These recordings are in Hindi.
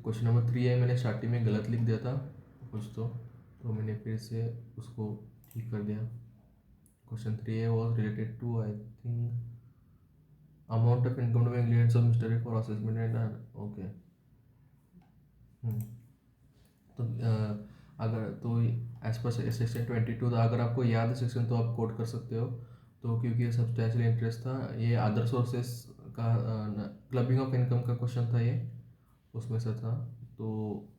क्वेश्चन नंबर 3 है, मैंने स्टार्टिंग में गलत लिख दिया था कुछ तो मैंने फिर से उसको ठीक कर दिया। क्वेश्चन 3 है was related to I think amount of income to ingredients of mister for assessment and okay. तो अगर तो एज पर सेक्शन 22 था, अगर आपको याद है सेक्शन तो आप कोट कर सकते हो। तो क्योंकि ये सब्सटैंशियल इंटरेस्ट था, ये अदर सोर्सेस का क्लबिंग ऑफ इनकम का क्वेश्चन था ये, उसमें से था। तो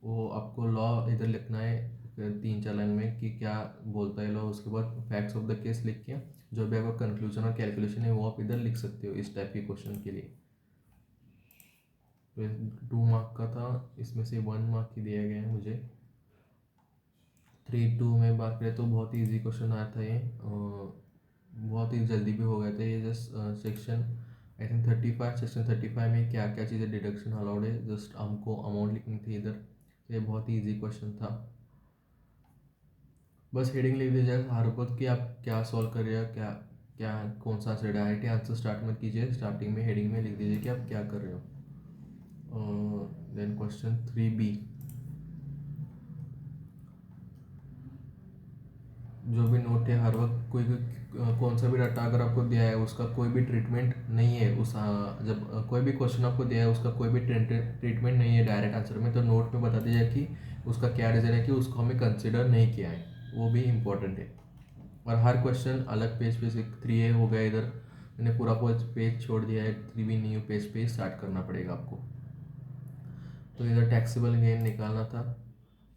वो आपको लॉ इधर लिखना है 3-4 लाइन में कि क्या बोलता है लॉ, उसके बाद फैक्ट्स ऑफ द केस लिख के जो भी आपका कंक्लूजन और कैलकुलेशन है वो आप इधर लिख सकते हो इस टाइप के क्वेश्चन के लिए। तो 2 मार्क का था, इसमें से 1 मार्क ही दिया गया है मुझे। 3-2 में बात करें तो बहुत ही ईजी क्वेश्चन आया था ये, बहुत ही जल्दी भी हो गया था ये। Just section I think 35, section 35 में क्या क्या चीज़ें डिडक्शन अलाउड है, जस्ट हमको अमाउंट लिखनी थी इधर। तो ये बहुत ही ईजी क्वेश्चन था। बस हेडिंग लिख दीजिए हर वक्त कि आप क्या सॉल्व कर रहे हो, क्या क्या कौन सा आंसर, डायरेक्ट आंसर स्टार्ट मत कीजिए, स्टार्टिंग में हेडिंग में लिख दीजिए कि आप क्या कर रहे हो। देन क्वेश्चन 3B, जो भी नोट है हर वक्त कोई कौन सा भी डाटा अगर आपको दिया है उसका कोई भी ट्रीटमेंट नहीं है, उस जब कोई भी क्वेश्चन आपको दिया है उसका कोई भी ट्रीटमेंट नहीं है डायरेक्ट आंसर में, तो नोट में बता दीजिए कि उसका क्या रीज़न है कि उसको हमें कंसिडर नहीं किया है, वो भी इम्पोर्टेंट है। और हर क्वेश्चन अलग पेज पे से 3A हो गया, इधर मैंने पूरा पेज छोड़ दिया है, 3B न्यू पेज पे स्टार्ट करना पड़ेगा आपको। तो इधर टैक्सेबल गेन निकालना था,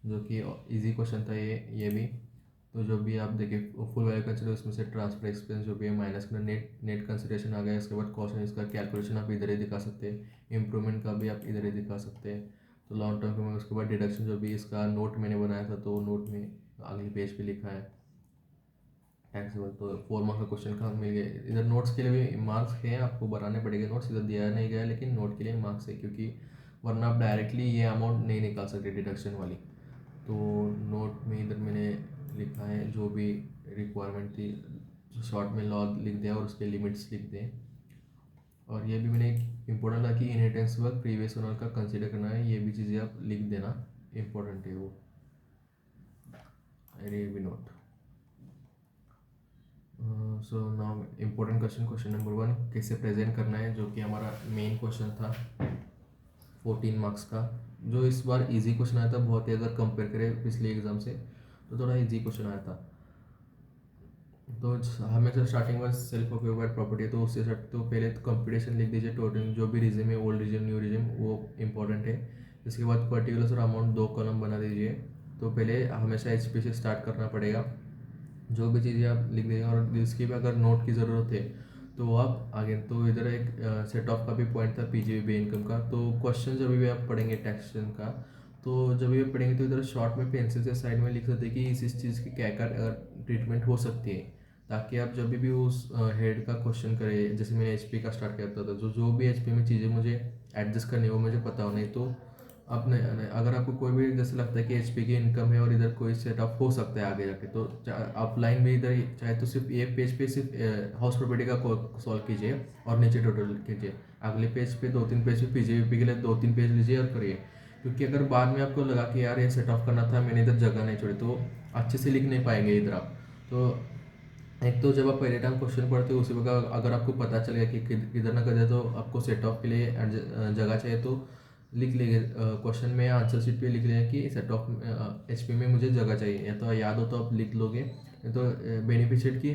जो कि इजी क्वेश्चन था ये भी। तो जो भी आप देखिए फुल वैल्यू कंसिडर, उसमें से ट्रांसफर एक्सपेंस जो भी है माइनस करना, नेट कंसिडरेशन आ गया। इसके बाद कॉस्ट एंड इसका कैलकुलेशन आप इधर ही दिखा सकते हैं, इम्प्रूवमेंट का भी आप इधर ही दिखा सकते हैं। तो लॉन्ग टर्म में उसके बाद डिडक्शन जो भी इसका नोट मैंने बनाया था, तो नोट में अगले पेज पे लिखा है टैक्सेबल। तो 4 मार्क्स का क्वेश्चन का मिल गया। इधर नोट्स के लिए भी मार्क्स हैं, आपको बनाने पड़ेंगे नोट्स, इधर दिया नहीं गया लेकिन नोट के लिए मार्क्स है, क्योंकि वरना आप डायरेक्टली ये अमाउंट नहीं निकाल सकते डिडक्शन वाली। तो नोट में इधर मैंने लिखा है जो भी रिक्वायरमेंट थी, शॉर्ट में लॉ लिख दिया और उसके लिमिट्स लिख दें। और ये भी मैंने एक इम्पोर्टेंट था कि इनहेरिटेंस वर्क प्रीवियस ओनर का कंसीडर करना है, ये भी चीज़ें आप लिख देना, इम्पोर्टेंट है वो। ये भी note. So now important question number 1 कैसे प्रेजेंट करना है, जो कि हमारा मेन क्वेश्चन था 14 मार्क्स का। जो इस बार इजी क्वेश्चन आया था बहुत ही, अगर कंपेयर करें पिछले एग्जाम से तो थोड़ा इजी क्वेश्चन आया था। तो हमेशा स्टार्टिंग में सेल्फ ऑक्यूपाइड प्रॉपर्टी है, तो उससे तो पहले तो कंप्यूटेशन लिख दीजिए, टोटल जो भी रिजिम है, ओल्ड रिजिम न्यू रिजिम, वो इंपॉर्टेंट है। इसके बाद पर्टिकुलर्स और अमाउंट 2 कॉलम बना दीजिए। तो पहले हमेशा HP से स्टार्ट करना पड़ेगा, जो भी चीज़ें आप लिख देंगे, और इसकी भी अगर नोट की ज़रूरत है तो आप आगे। तो इधर एक सेट ऑफ का भी पॉइंट था PGBB इनकम का। तो क्वेश्चन जब भी आप पढ़ेंगे टैक्सेशन का, तो जब भी आप पढ़ेंगे तो इधर शॉर्ट में पेंसिल से साइड में लिख सकते हैं कि इस चीज़ की क्या क्या ट्रीटमेंट हो सकती है, ताकि आप जब भी उस हेड का क्वेश्चन करें, जैसे मैंने HP का स्टार्ट किया था, तो जो भी HP में चीज़ें मुझे एडजस्ट करनी है वो मुझे पता हो, नहीं तो आप नहीं, अगर आपको कोई भी जैसे लगता है कि HP की इनकम है और इधर कोई सेटअप हो सकता है आगे जाके, तो आप लाइन में इधर चाहे तो सिर्फ एक पेज पे सिर्फ हाउस प्रॉपर्टी का सॉल्व कीजिए और नीचे टोटल कीजिए, अगले पेज पे 2-3 पेज पे PGBP के लिए 2-3 पेज लीजिए और करिए। क्योंकि अगर बाद में आपको लगा कि यार ये सेट ऑफ करना था, मैंने इधर जगह नहीं छोड़ी, तो अच्छे से लिख नहीं पाएंगे इधर आप। तो एक तो जब आप पहले टाइम क्वेश्चन पढ़ते हो उसी वक्त अगर आपको पता चलेगा कि किधर ना किधर तो आपको सेट ऑफ के लिए जगह चाहिए, तो लिख लेंगे क्वेश्चन में आंसर शीट पे लिख लेंगे कि सेट ऑफ HP में मुझे जगह चाहिए, या तो याद हो तो आप लिख लोगे, तो बेनिफिशियरी की